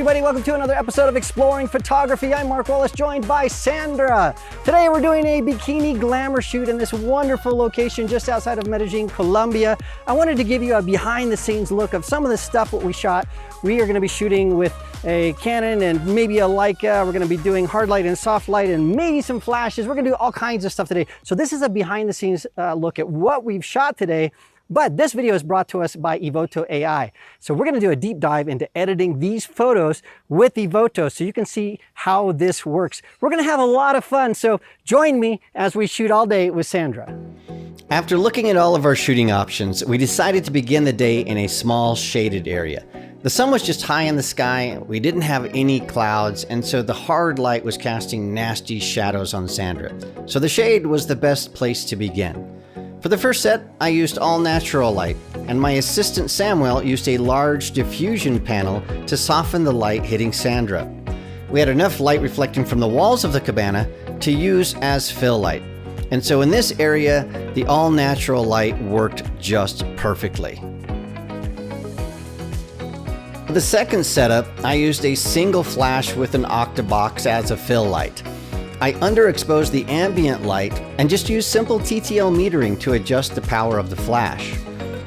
everybody, welcome to another episode of Exploring Photography. I'm Mark Wallace, joined by Sandra. Today we're doing a bikini glamour shoot in this wonderful location just outside of Medellin, Colombia. I wanted to give you a behind the scenes look of some of the stuff that we shot. We are going to be shooting with a Canon and maybe a Leica. We're going to be doing hard light and soft light and maybe some flashes. We're going to do all kinds of stuff today. So this is a behind the scenes look at what we've shot today. But this video is brought to us by Evoto AI. So we're going to do a deep dive into editing these photos with Evoto so you can see how this works. We're going to have a lot of fun, so join me as we shoot all day with Sandra. After looking at all of our shooting options, we decided to begin the day in a small shaded area. The sun was just high in the sky, we didn't have any clouds, and so the hard light was casting nasty shadows on Sandra. So the shade was the best place to begin. For the first set, I used all natural light, and my assistant Samuel used a large diffusion panel to soften the light hitting Sandra. We had enough light reflecting from the walls of the cabana to use as fill light. And so in this area, the all natural light worked just perfectly. For the second setup, I used a single flash with an octabox as a fill light. I underexposed the ambient light and just used simple TTL metering to adjust the power of the flash.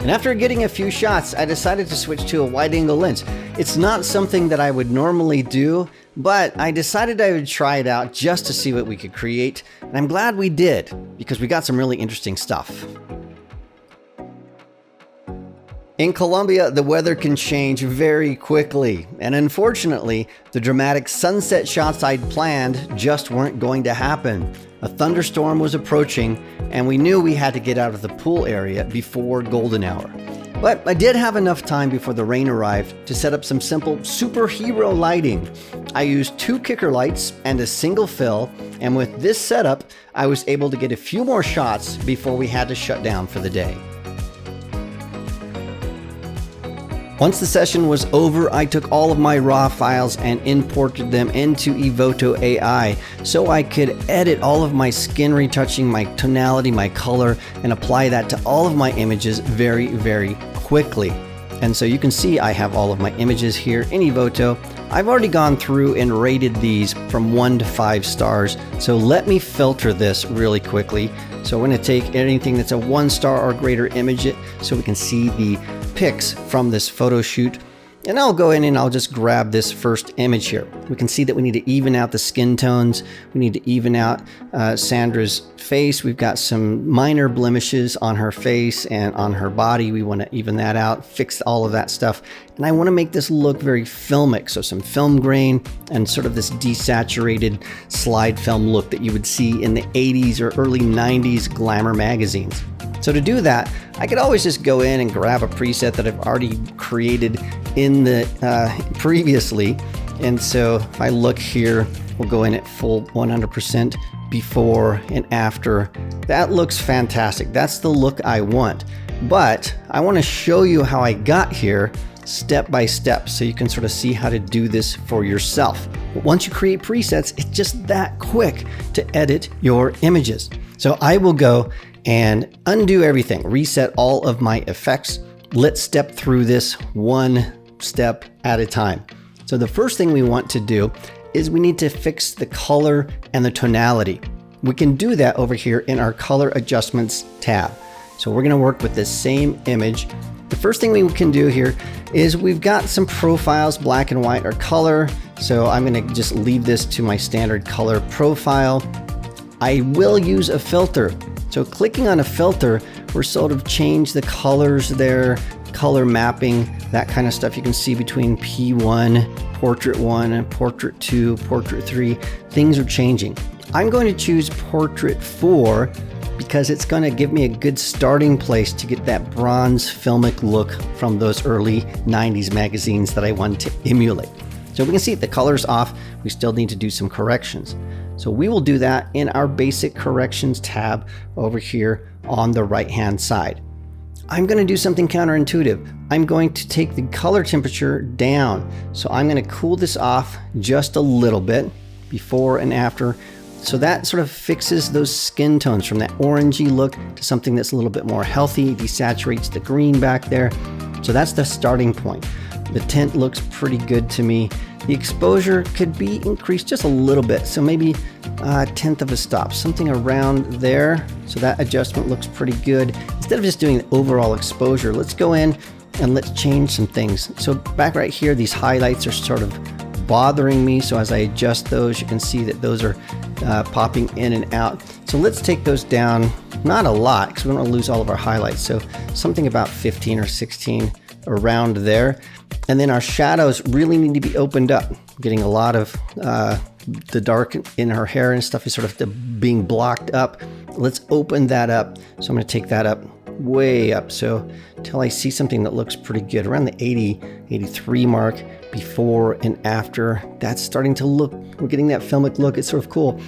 And after getting a few shots, I decided to switch to a wide-angle lens. It's not something that I would normally do, but I decided I would try it out just to see what we could create. And I'm glad we did, because we got some really interesting stuff. In Colombia, the weather can change very quickly, and unfortunately, the dramatic sunset shots I'd planned just weren't going to happen. A thunderstorm was approaching, and we knew we had to get out of the pool area before golden hour. But I did have enough time before the rain arrived to set up some simple superhero lighting. I used 2 kicker lights and a single fill, and with this setup, I was able to get a few more shots before we had to shut down for the day. Once the session was over, I took all of my raw files and imported them into Evoto AI so I could edit all of my skin retouching, my tonality, my color, and apply that to all of my images very, very quickly. And so you can see I have all of my images here in Evoto. I've already gone through and rated these from 1 to 5 stars. So let me filter this really quickly. So we're going to take anything that's a 1 star or greater image so we can see the pics from this photo shoot. And I'll go in and I'll just grab this first image here. We can see that we need to even out the skin tones. We need to even out Sandra's face. We've got some minor blemishes on her face and on her body. We want to even that out, fix all of that stuff. And I want to make this look very filmic. So some film grain and sort of this desaturated slide film look that you would see in the 80s or early 90s glamour magazines. So to do that, I could always just go in and grab a preset that I've already created in the previously. And so if I look here, we'll go in at full 100% before and after. That looks fantastic. That's the look I want. But I want to show you how I got here step by step so you can sort of see how to do this for yourself. But once you create presets, it's just that quick to edit your images. So I will go and undo everything, reset all of my effects. Let's step through this one step at a time. So the first thing we want to do is we need to fix the color and the tonality. We can do that over here in our color adjustments tab. So we're going to work with this same image. The first thing we can do here is we've got some profiles, black and white or color. So I'm going to just leave this to my standard color profile. I will use a filter. So clicking on a filter, we're sort of change the colors there, color mapping, that kind of stuff you can see between P1, Portrait 1, and Portrait 2, Portrait 3. Things are changing. I'm going to choose Portrait 4 because it's going to give me a good starting place to get that bronze filmic look from those early 90s magazines that I want to emulate. So we can see the color's off. We still need to do some corrections. So we will do that in our basic corrections tab over here on the right-hand side. I'm going to do something counterintuitive. I'm going to take the color temperature down. So I'm going to cool this off just a little bit before and after. So that sort of fixes those skin tones from that orangey look to something that's a little bit more healthy, desaturates the green back there. So that's the starting point. The tint looks pretty good to me. The exposure could be increased just a little bit. So maybe a tenth of a stop, something around there. So that adjustment looks pretty good. Instead of just doing the overall exposure, let's go in and let's change some things. So back right here, these highlights are sort of bothering me. So as I adjust those, you can see that those are popping in and out. So let's take those down, not a lot, because we don't want to lose all of our highlights. So something about 15 or 16 around there. And then our shadows really need to be opened up. Getting a lot of the dark in her hair and stuff is sort of being blocked up. Let's open that up. So I'm going to take that up, way up. So until I see something that looks pretty good, around the 80, 83 mark, before and after. That's starting to look, we're getting that filmic look. It's sort of cool.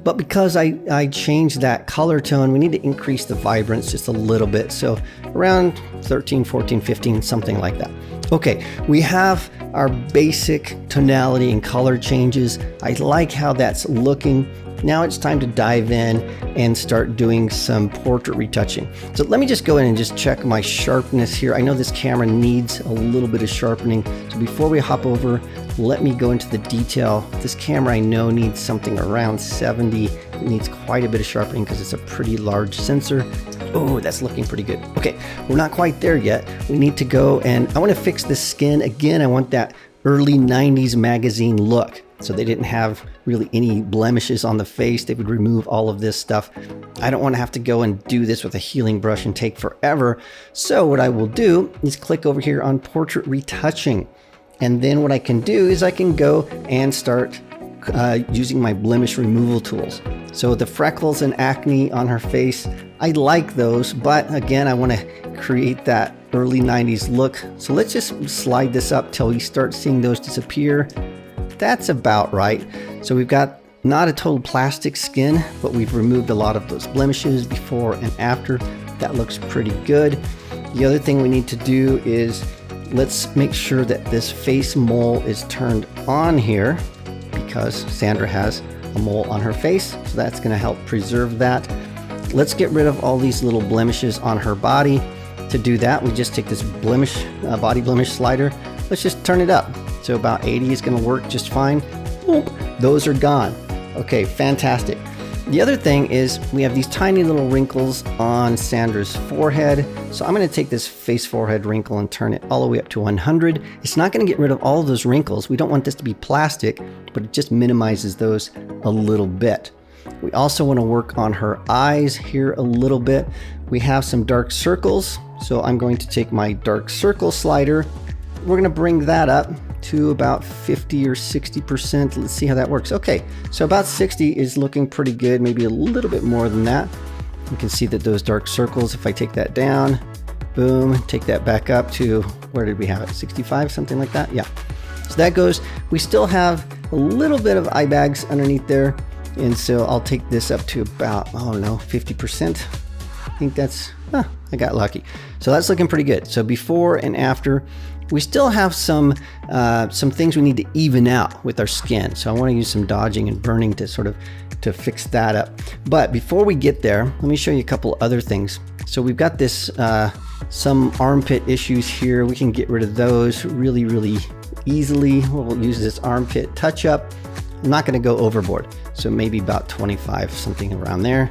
But because I changed that color tone, we need to increase the vibrance just a little bit. So around 13, 14, 15, something like that. Okay, we have our basic tonality and color changes. I like how that's looking. Now it's time to dive in and start doing some portrait retouching. So let me just go in and just check my sharpness here. I know this camera needs a little bit of sharpening. So before we hop over, let me go into the detail. This camera I know needs something around 70. It needs quite a bit of sharpening because it's a pretty large sensor. Oh, that's looking pretty good. Okay, we're not quite there yet. We need to go and I want to fix this skin. Again, I want that early 90s magazine look. So they didn't have really any blemishes on the face. They would remove all of this stuff. I don't want to have to go and do this with a healing brush and take forever. So what I will do is click over here on portrait retouching. And then what I can do is I can go and start using my blemish removal tools. So the freckles and acne on her face, I like those, but again, I want to create that early 90s look. So let's just slide this up till we start seeing those disappear. That's about right. So we've got not a total plastic skin, but we've removed a lot of those blemishes before and after. That looks pretty good. The other thing we need to do is let's make sure that this face mole is turned on here because Sandra has a mole on her face. So that's going to help preserve that. Let's get rid of all these little blemishes on her body. To do that, we just take this blemish, body blemish slider. Let's just turn it up. So about 80 is going to work just fine. Boop, those are gone. Okay, fantastic. The other thing is we have these tiny little wrinkles on Sandra's forehead. So I'm going to take this face forehead wrinkle and turn it all the way up to 100. It's not going to get rid of all of those wrinkles. We don't want this to be plastic, but it just minimizes those a little bit. We also want to work on her eyes here a little bit. We have some dark circles. So I'm going to take my dark circle slider. We're going to bring that up to about 50 or 60%. Let's see how that works. Okay, so about 60 is looking pretty good, maybe a little bit more than that. You can see that those dark circles, if I take that down, boom, take that back up to, where did we have it? 65, something like that? Yeah. So that goes, we still have a little bit of eye bags underneath there. And so I'll take this up to about, oh no, 50%. I think that's, I got lucky. So that's looking pretty good. So before and after, we still have some things we need to even out with our skin. So I want to use some dodging and burning to sort of to fix that up. But before we get there, let me show you a couple other things. So we've got this, some armpit issues here. We can get rid of those really, really easily. We'll use this armpit touch up. I'm not going to go overboard. So maybe about 25, something around there.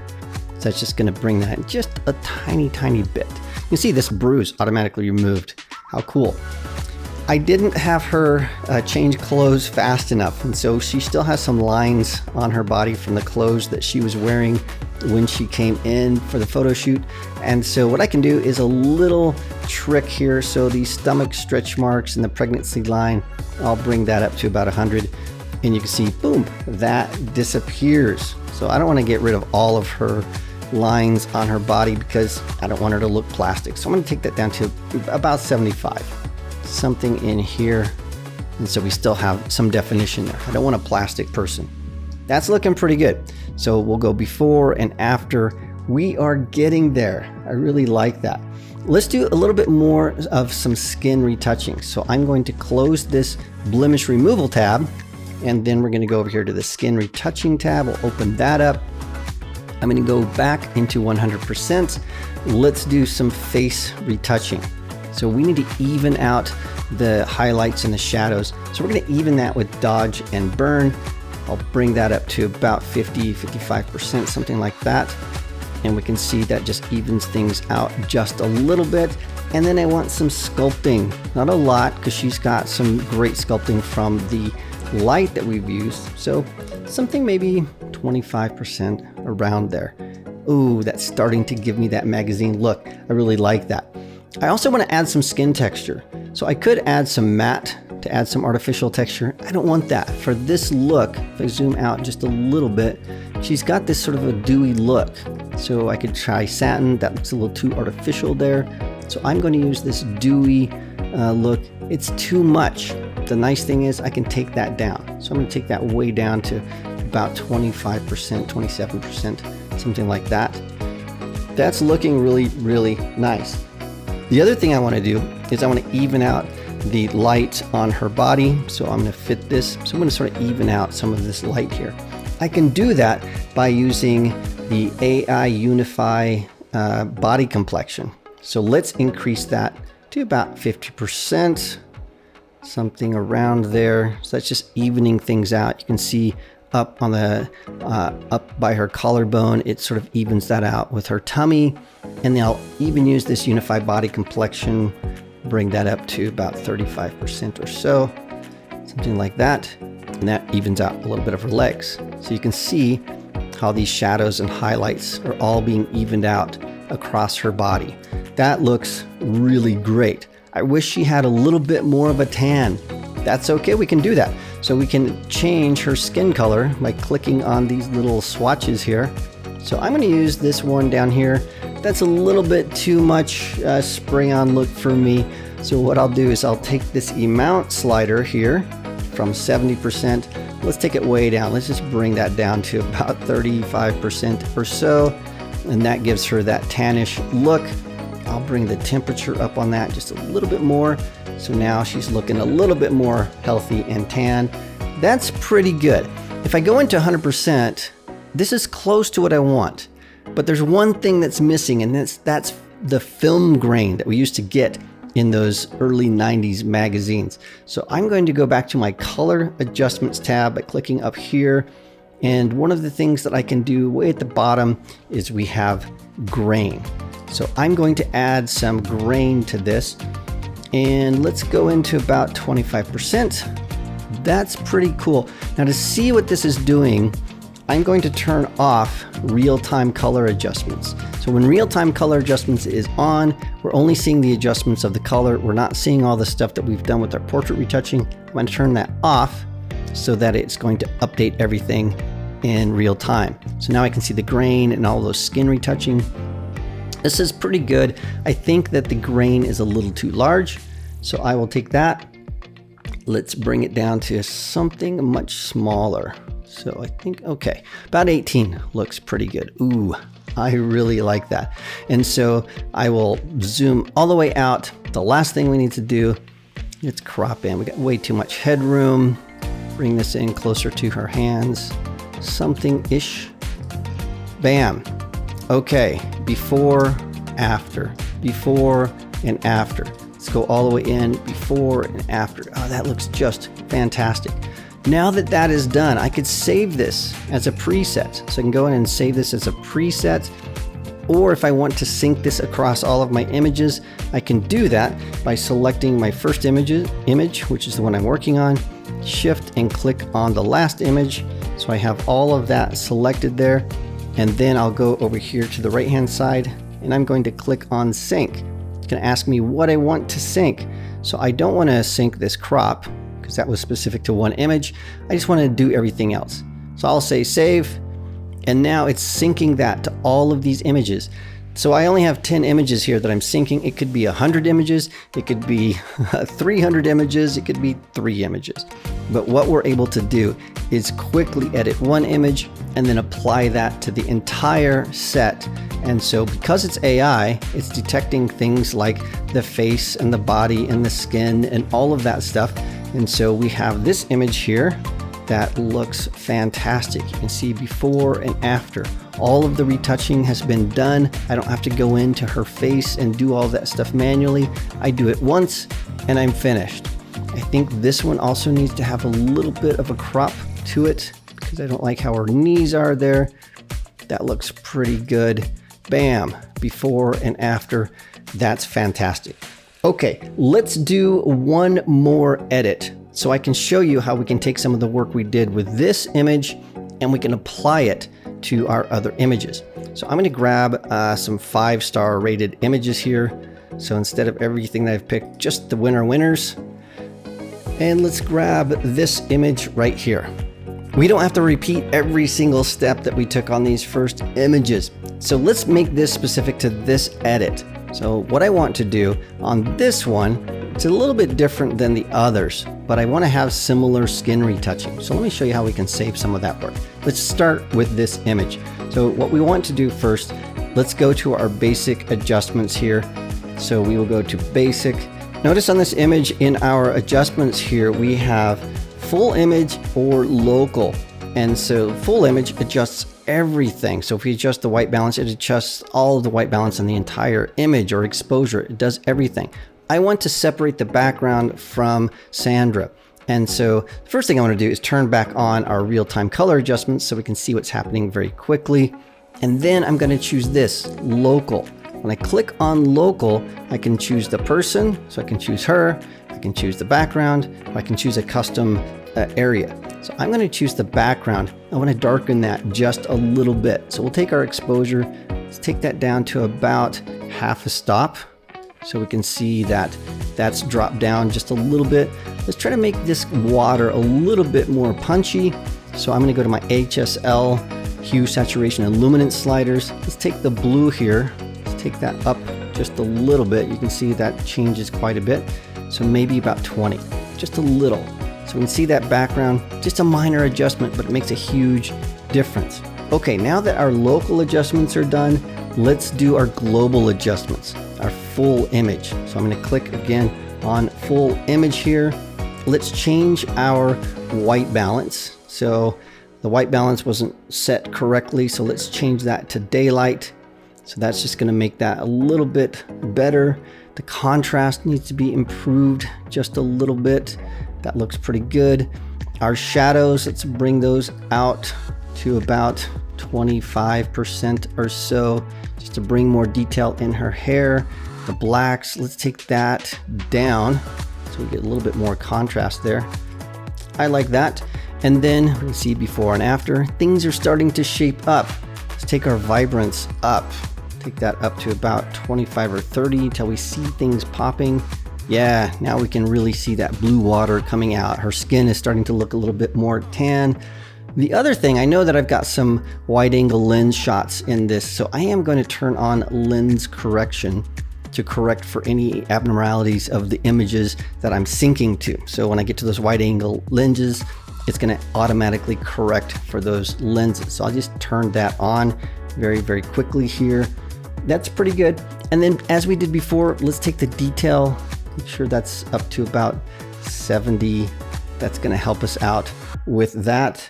So that's just going to bring that just a tiny, tiny bit. You can see this bruise automatically removed. How cool. I didn't have her change clothes fast enough, and so she still has some lines on her body from the clothes that she was wearing when she came in for the photo shoot. And so what I can do is a little trick here. So these stomach stretch marks and the pregnancy line, I'll bring that up to about 100, and you can see, boom, that disappears. So I don't want to get rid of all of her lines on her body because I don't want her to look plastic. So I'm going to take that down to about 75, something in here. And so we still have some definition there. I don't want a plastic person. That's looking pretty good. So we'll go before and after. We are getting there. I really like that. Let's do a little bit more of some skin retouching. So I'm going to close this blemish removal tab, and then we're going to go over here to the skin retouching tab. We'll open that up. I'm going to go back into 100%. Let's do some face retouching. So we need to even out the highlights and the shadows. So we're gonna even that with dodge and burn. I'll bring that up to about 50-55%, something like that. And we can see that just evens things out just a little bit. And then I want some sculpting, not a lot, because she's got some great sculpting from the light that we've used. So something maybe 25% around there. Ooh, that's starting to give me that magazine look. I really like that. I also want to add some skin texture. So I could add some matte to add some artificial texture. I don't want that. For this look, if I zoom out just a little bit, she's got this sort of a dewy look. So I could try satin. That looks a little too artificial there. So I'm going to use this dewy look. It's too much. The nice thing is I can take that down. So I'm going to take that way down to about 25%, 27%, something like that. That's looking really, really nice. The other thing I want to do is I want to even out the light on her body. So I'm going to fit this. So I'm going to sort of even out some of this light here. I can do that by using the AI Unify body complexion. So let's increase that to about 50%, something around there. So that's just evening things out. You can see up on the up by her collarbone, it sort of evens that out with her tummy. And then I'll even use this Unify body complexion, bring that up to about 35% or so, something like that. And that evens out a little bit of her legs. So you can see how these shadows and highlights are all being evened out across her body. That looks really great. I wish she had a little bit more of a tan. That's okay, we can do that. So we can change her skin color by clicking on these little swatches here. So I'm gonna use this one down here. That's a little bit too much spray on look for me. So what I'll do is I'll take this amount slider here from 70%. Let's take it way down. Let's just bring that down to about 35% or so. And that gives her that tannish look. I'll bring the temperature up on that just a little bit more. So now she's looking a little bit more healthy and tan. That's pretty good. If I go into 100%, this is close to what I want. But there's one thing that's missing, and that's the film grain that we used to get in those early 90s magazines. So I'm going to go back to my color adjustments tab by clicking up here. And one of the things that I can do way at the bottom is we have grain. So I'm going to add some grain to this, and let's go into about 25%. That's pretty cool. Now to see what this is doing, I'm going to turn off real-time color adjustments. So when real-time color adjustments is on, we're only seeing the adjustments of the color. We're not seeing all the stuff that we've done with our portrait retouching. I'm going to turn that off so that it's going to update everything in real time. So now I can see the grain and all those skin retouching. This is pretty good. I think that the grain is a little too large, so I will take that. Let's bring it down to something much smaller. So I think, okay, about 18 looks pretty good. Ooh, I really like that. And so I will zoom all the way out. The last thing we need to do, let's crop in. We got way too much headroom. Bring this in closer to her hands, something-ish. Bam. Okay, before, after, before and after. Let's go all the way in, before and after. Oh, that looks just fantastic. Now that that is done, I could save this as a preset. So I can go in and save this as a preset. Or if I want to sync this across all of my images, I can do that by selecting my first image, which is the one I'm working on, shift and click on the last image. So I have all of that selected there. And then I'll go over here to the right-hand side and I'm going to click on sync. It's going to ask me what I want to sync. So I don't want to sync this crop because that was specific to one image. I just want to do everything else. So I'll say save, and now it's syncing that to all of these images. So I only have 10 images here that I'm syncing. It could be 100 images, it could be 300 images, it could be 3 images. But what we're able to do is quickly edit one image and then apply that to the entire set. And so because it's AI, it's detecting things like the face and the body and the skin and all of that stuff. And so we have this image here. That looks fantastic. You can see before and after. All of the retouching has been done. I don't have to go into her face and do all that stuff manually. I do it once and I'm finished. I think this one also needs to have a little bit of a crop to it because I don't like how her knees are there. That looks pretty good. Bam, before and after. That's fantastic. Okay, let's do one more edit so I can show you how we can take some of the work we did with this image and we can apply it to our other images. So I'm going to grab some 5-star rated images here. So instead of everything that I've picked, just the winners. And let's grab this image right here. We don't have to repeat every single step that we took on these first images. So let's make this specific to this edit. So what I want to do on this one, it's a little bit different than the others, but I want to have similar skin retouching. So let me show you how we can save some of that work. Let's start with this image. So what we want to do first, let's go to our basic adjustments here. So we will go to basic. Notice on this image in our adjustments here, we have full image or local. And so full image adjusts everything. So if we adjust the white balance, it adjusts all of the white balance in the entire image or exposure. It does everything. I want to separate the background from Sandra. And so the first thing I want to do is turn back on our real-time color adjustments so we can see what's happening very quickly. And then I'm going to choose this, local. When I click on local, I can choose the person. So I can choose her, I can choose the background, or I can choose a custom area. So I'm going to choose the background. I want to darken that just a little bit. So we'll take our exposure, let's take that down to about half a stop. So we can see that that's dropped down just a little bit. Let's try to make this water a little bit more punchy. So I'm going to go to my HSL, hue, saturation, and luminance sliders. Let's take the blue here. Let's take that up just a little bit. You can see that changes quite a bit. So maybe about 20, just a little. So we can see that background, just a minor adjustment, but it makes a huge difference. Okay, now that our local adjustments are done, let's do our global adjustments, our full image. So I'm going to click again on full image here. Let's change our white balance. So the white balance wasn't set correctly, so let's change that to daylight. So that's just going to make that a little bit better. The contrast needs to be improved just a little bit. That looks pretty good. Our shadows, let's bring those out to about 25% or so, just to bring more detail in her hair. The blacks, let's take that down so we get a little bit more contrast there. I like that. And then we can see before and after, things are starting to shape up. Let's take our vibrance up. Take that up to about 25 or 30 until we see things popping. Yeah, now we can really see that blue water coming out. Her skin is starting to look a little bit more tan. The other thing, I know that I've got some wide angle lens shots in this, so I am going to turn on lens correction to correct for any abnormalities of the images that I'm syncing to. So when I get to those wide angle lenses, it's going to automatically correct for those lenses. So I'll just turn that on very, very quickly here. That's pretty good. And then as we did before, let's take the detail. Make sure that's up to about 70. That's going to help us out with that.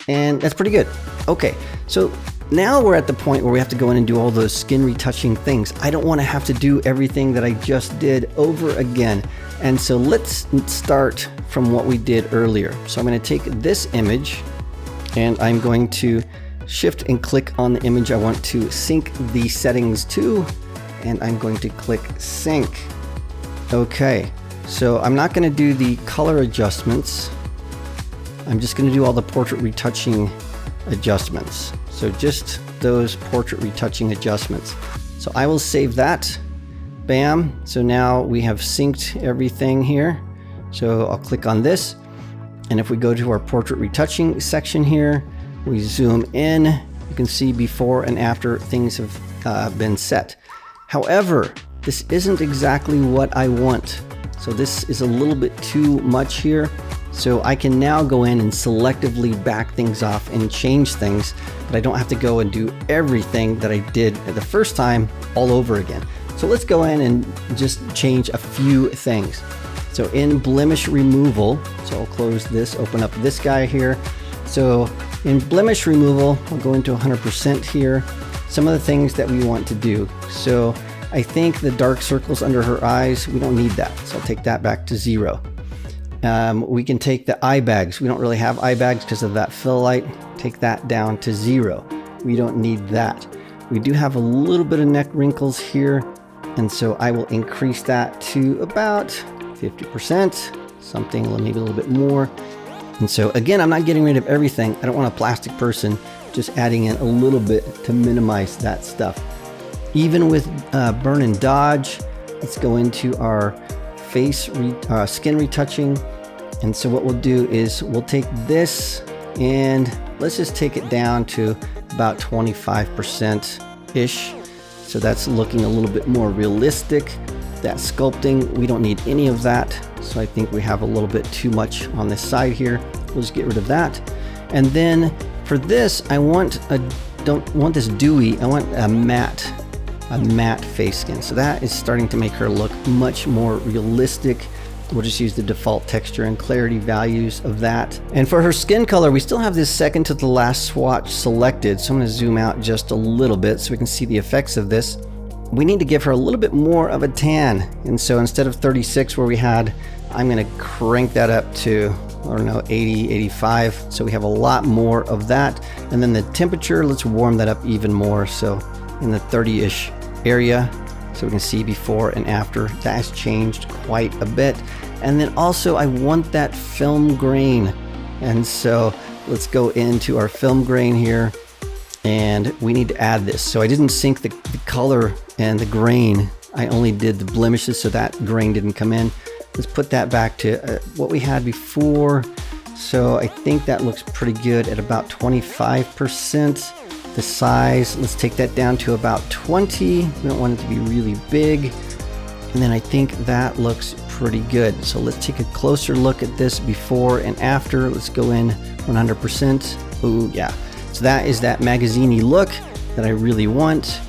And that's pretty good. Okay, so now we're at the point where we have to go in and do all those skin retouching things. I don't want to have to do everything that I just did over again. And so let's start from what we did earlier. So I'm going to take this image and I'm going to shift and click on the image I want to sync the settings to. And I'm going to click sync. Okay, so I'm not going to do the color adjustments. I'm just going to do all the portrait retouching adjustments. So just those portrait retouching adjustments. So I will save that. Bam. So now we have synced everything here. So I'll click on this. And if we go to our portrait retouching section here, we zoom in, you can see before and after things have been set. However, this isn't exactly what I want. So this is a little bit too much here. So I can now go in and selectively back things off and change things, but I don't have to go and do everything that I did the first time all over again. So let's go in and just change a few things. So in blemish removal, so I'll close this, open up this guy here. So in blemish removal, I'll go into 100% here. Some of the things that we want to do. So I think the dark circles under her eyes, we don't need that. So I'll take that back to 0. We can take the eye bags. We don't really have eye bags because of that fill light. Take that down to 0. We don't need that. We do have a little bit of neck wrinkles here. And so I will increase that to about 50%, something maybe a little bit more. And so again, I'm not getting rid of everything. I don't want a plastic person, just adding in a little bit to minimize that stuff. Even with burn and dodge, let's go into our skin retouching. And so what we'll do is we'll take this and let's just take it down to about 25%-ish. So that's looking a little bit more realistic. That sculpting, we don't need any of that. So I think we have a little bit too much on this side here. We'll just get rid of that. And then for this, don't want this dewy, I want a matte face skin. So that is starting to make her look much more realistic. We'll just use the default texture and clarity values of that. And for her skin color, we still have this second to the last swatch selected. So I'm gonna zoom out just a little bit so we can see the effects of this. We need to give her a little bit more of a tan. And so instead of 36 where we had, I'm gonna crank that up to, I don't know, 80, 85. So we have a lot more of that. And then the temperature, let's warm that up even more. So in the 30-ish area, so we can see before and after. That has changed quite a bit. And then also I want that film grain. And so let's go into our film grain here. And we need to add this. So I didn't sync the color and the grain. I only did the blemishes so that grain didn't come in. Let's put that back to what we had before. So I think that looks pretty good at about 25%. The size, let's take that down to about 20. We don't want it to be really big. And then I think that looks pretty good. So let's take a closer look at this before and after. Let's go in 100%. Oh yeah. So that is that magazine-y look that I really want.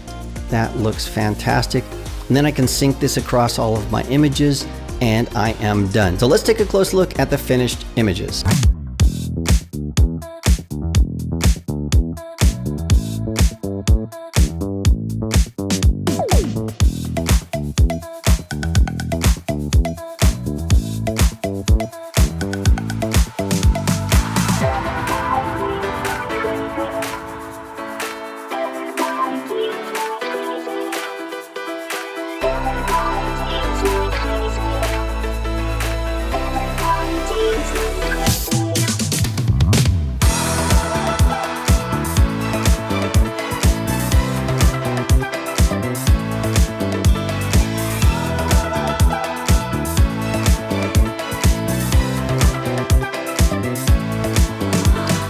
That looks fantastic. And then I can sync this across all of my images and I am done. So let's take a close look at the finished images.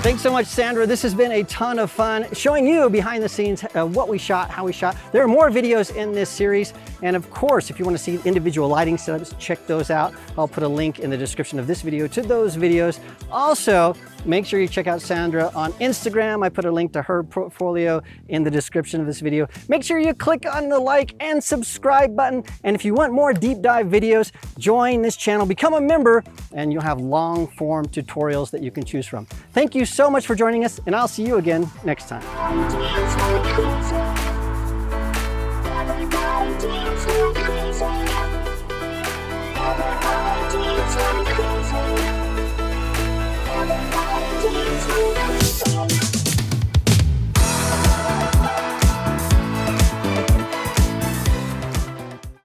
Thanks so much, Sandra. This has been a ton of fun showing you behind the scenes what we shot, how we shot. There are more videos in this series. And of course, if you want to see individual lighting setups, check those out. I'll put a link in the description of this video to those videos. Also, make sure you check out Sandra on Instagram. I put a link to her portfolio in the description of this video. Make sure you click on the like and subscribe button. And if you want more deep dive videos, join this channel, become a member, and you'll have long form tutorials that you can choose from. Thank you so much for joining us, and I'll see you again next time.